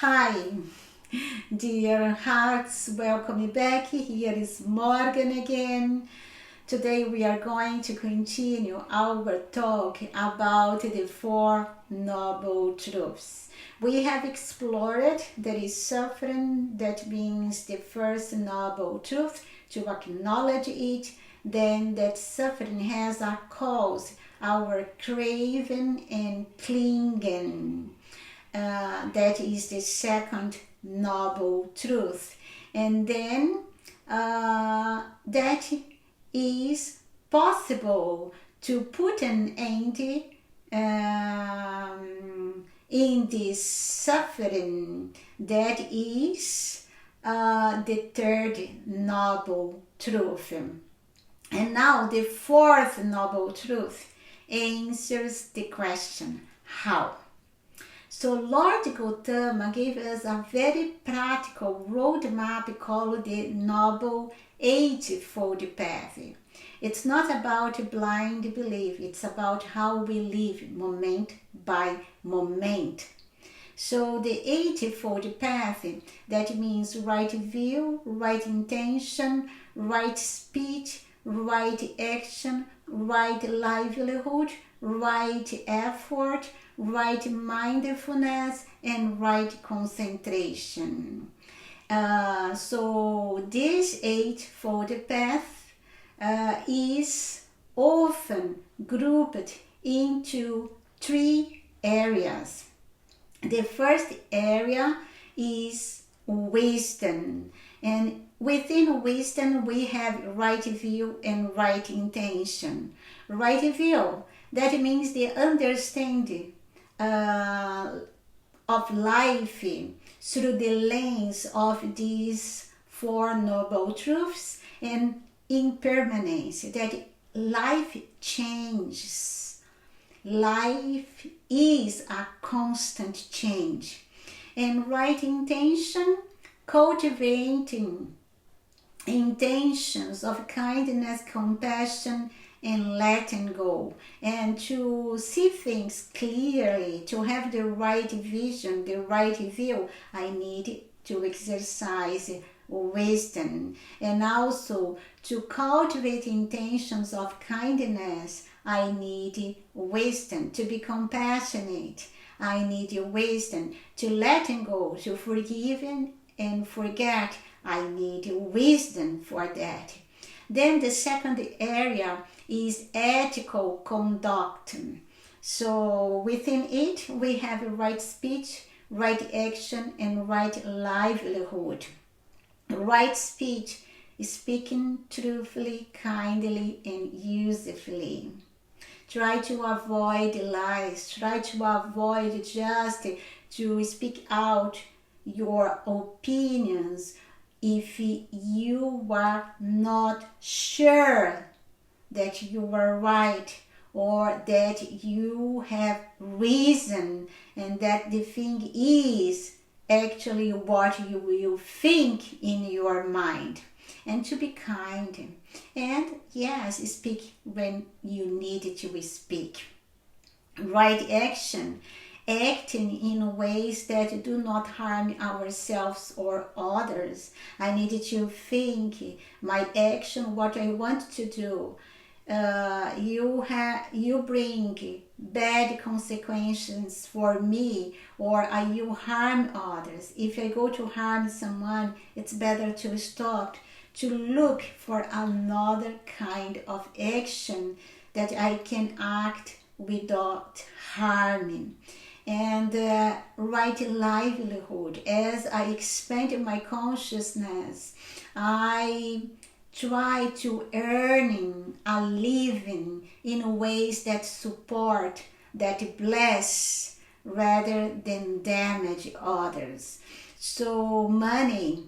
Hi, dear hearts, welcome back. Here is Morgan again. Today we are going to continue our talk about the Four Noble Truths. We have explored that is suffering, that means the first noble truth, to acknowledge it, then that suffering has a cause, our craving and clinging. That is the second noble truth. And then that is possible to put an end in this suffering. That is the third noble truth. And now the fourth noble truth answers the question, how? So Lord Gautama gave us a very practical roadmap called the Noble Eightfold Path. It's not about blind belief, it's about how we live moment by moment. So the Eightfold Path, that means right view, right intention, right speech, right action, right livelihood, right effort, right mindfulness, and right concentration. So this Eightfold Path is often grouped into three areas. The first area is wisdom, and within wisdom we have right view and right intention. Right view, that means the understanding of life through the lens of these Four Noble Truths and impermanence, that life changes. Life is a constant change. And right intention, cultivating intentions of kindness, compassion, and letting go, and to see things clearly, to have the right vision, the right view, I need to exercise wisdom. And also to cultivate intentions of kindness, I need wisdom. To be compassionate, I need wisdom. To letting go, to forgive and forget, I need wisdom for that. Then the second area is ethical conduct. So within it we have right speech, right action, and right livelihood. Right speech is speaking truthfully, kindly, and usefully. Try to avoid lies. Try to avoid just to speak out your opinions if you are not sure that you are right, or that you have reason, and that the thing is actually what you will think in your mind. And to be kind, and yes, speak when you need to speak. Right action, acting in ways that do not harm ourselves or others. I need to think my action, what I want to do. You bring bad consequences for me, or you harm others. If I go to harm someone, it's better to stop, to look for another kind of action that I can act without harming. And right livelihood, as I expand my consciousness, I try to earning a living in ways that support, that bless, rather than damage others. So money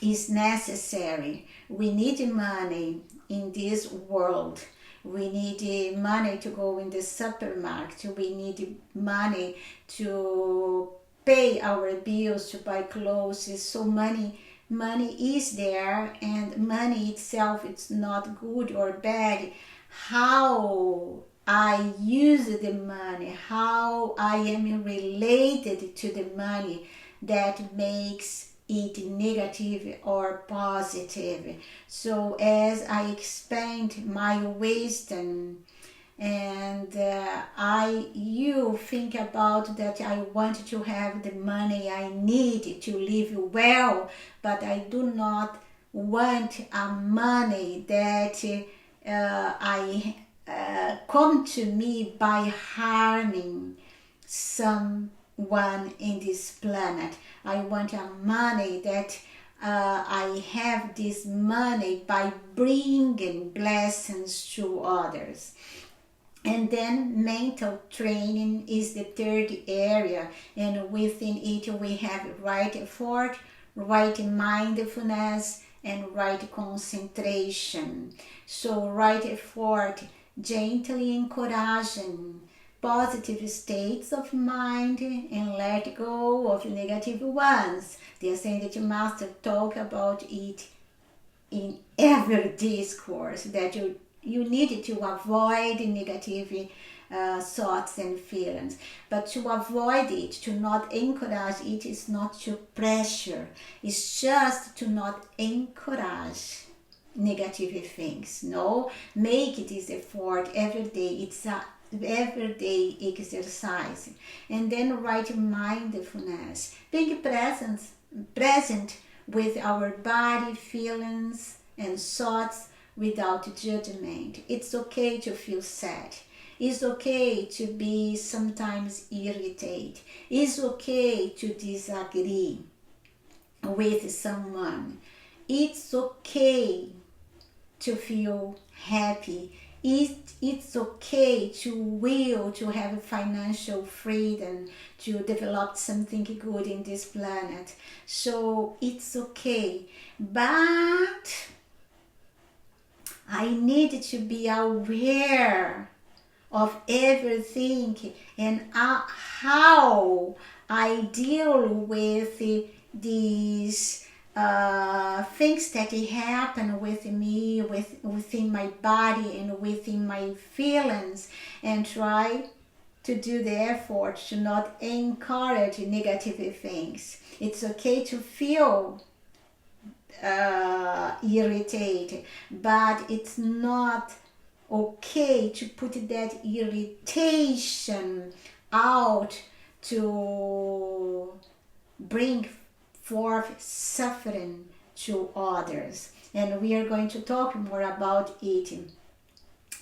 is necessary. We need money in this world. We need money to go in the supermarket. We need money to pay our bills, to buy clothes. So money is there, and money itself, it's not good or bad. How I use the money, how I am related to the money, that makes it negative or positive. So as I expand my wisdom, and you think about that I want to have the money I need to live well, but I do not want a money that I come to me by harming someone in this planet. I want a money that I have this money by bringing blessings to others. And then mental training is the third area, and within it we have right effort, right mindfulness, and right concentration. So right effort, gently encouraging positive states of mind and let go of negative ones. The Ascended Master talk about it in every discourse, that you need to avoid negative thoughts and feelings. But to avoid it, to not encourage it, is not to pressure. It's just to not encourage negative things. No, make this effort every day. It's a everyday exercise. And then right mindfulness, being present with our body, feelings, and thoughts without judgment. It's okay to feel sad. It's okay to be sometimes irritated. It's okay to disagree with someone. It's okay to feel happy. It's okay to will to have financial freedom, to develop something good in this planet. So it's okay. But I need to be aware of everything and how I deal with these things that happen with me, within my body and within my feelings, and try to do the effort to not encourage negative things. It's okay to feel irritated, but it's not okay to put that irritation out to bring forth suffering to others. And we are going to talk more about it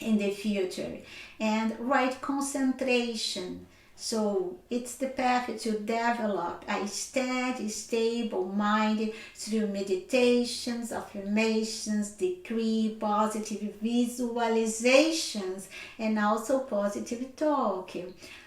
in the future. And right concentration. So it's the path to develop a steady, stable mind through meditations, affirmations, decree, positive visualizations, and also positive talk.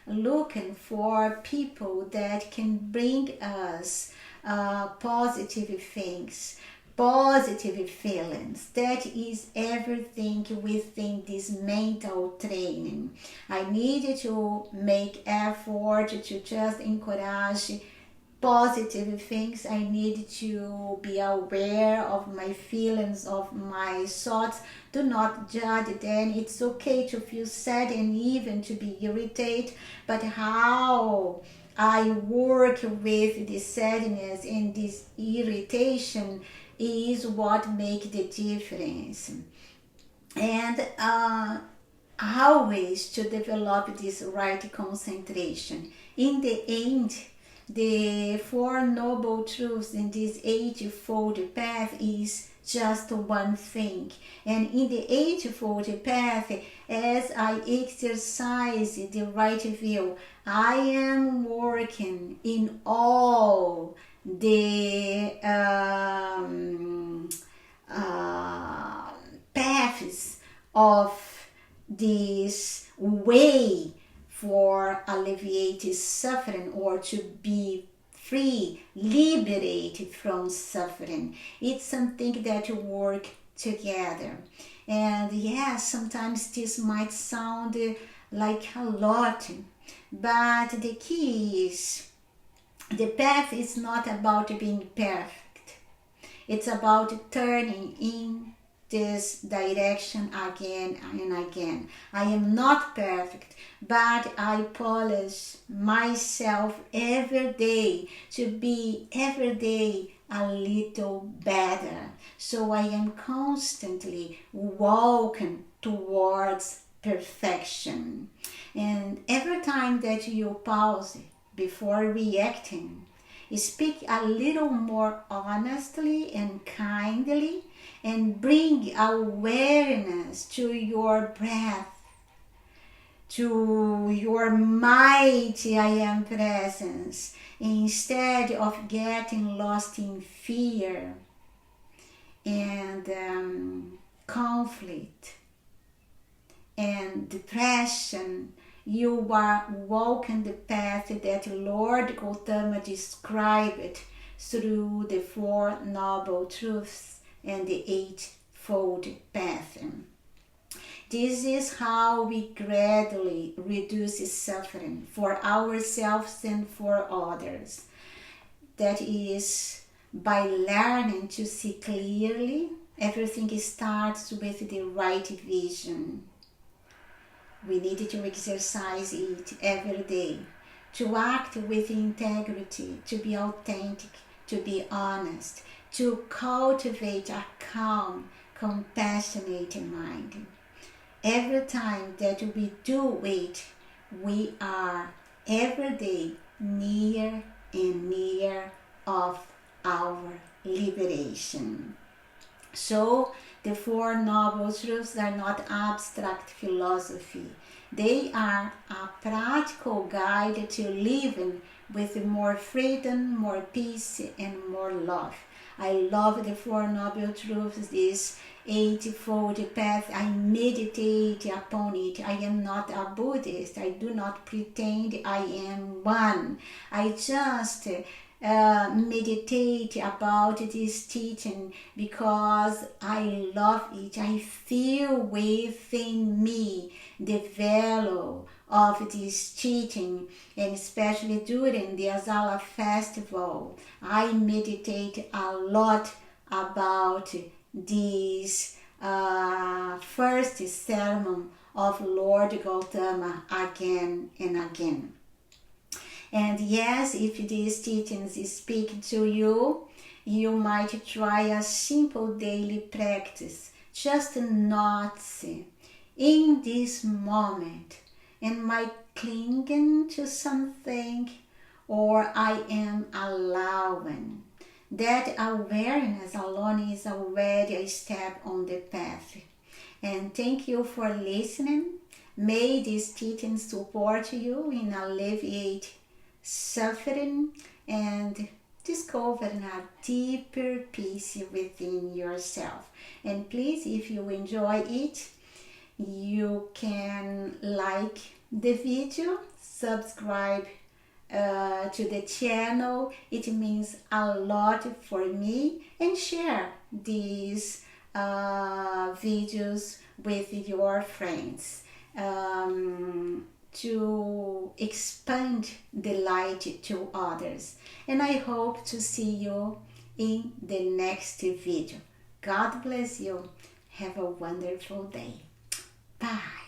Looking for people that can bring us positive things, positive feelings. That is everything within this mental training. I needed to make effort to just encourage positive things. I need to be aware of my feelings, of my thoughts. Do not judge them. It's okay to feel sad and even to be irritated, but how I work with this sadness and this irritation is what makes the difference. And always to develop this right concentration. In the end, the Four Noble Truths in this Eightfold Path is just one thing. And in the Eightfold Path, as I exercise the right view, I am working in all the paths of this way for alleviate suffering, or to be free, liberated from suffering. It's something that work together. And yes, sometimes this might sound like a lot, but the key is the path is not about being perfect. It's about turning in this direction again and again. I am not perfect, but I polish myself every day to be every day a little better. So I am constantly walking towards perfection. And every time that you pause before reacting, speak a little more honestly and kindly, and bring awareness to your breath, to your mighty I am presence, instead of getting lost in fear and conflict and depression. You are walking the path that Lord Gautama described through the Four Noble Truths and the Eightfold Path. This is how we gradually reduce suffering for ourselves and for others. That is by learning to see clearly. Everything starts with the right vision. We need to exercise it every day, to act with integrity, to be authentic, to be honest, to cultivate a calm, compassionate mind. Every time that we do it, we are every day near and near of our liberation. So the Four Noble Truths are not abstract philosophy. They are a practical guide to living with more freedom, more peace, and more love. I love the Four Noble Truths, this Eightfold Path. I meditate upon it. I am not a Buddhist. I do not pretend I am one. I just meditate about this teaching because I love it. I feel within me the value of this teaching, and especially during the Azala festival, I meditate a lot about this first sermon of Lord Gautama again and again. And yes, if these teachings speak to you, you might try a simple daily practice. Just notice in this moment, am I clinging to something, or I am allowing? That awareness alone is already a step on the path. And thank you for listening. May these teachings support you in alleviate suffering and discovering a deeper peace within yourself. And please, if you enjoy it, you can like the video, subscribe to the channel. It means a lot for me, and share these videos with your friends to expand the light to others. And I hope to see you in the next video. God bless you. Have a wonderful day. Bye.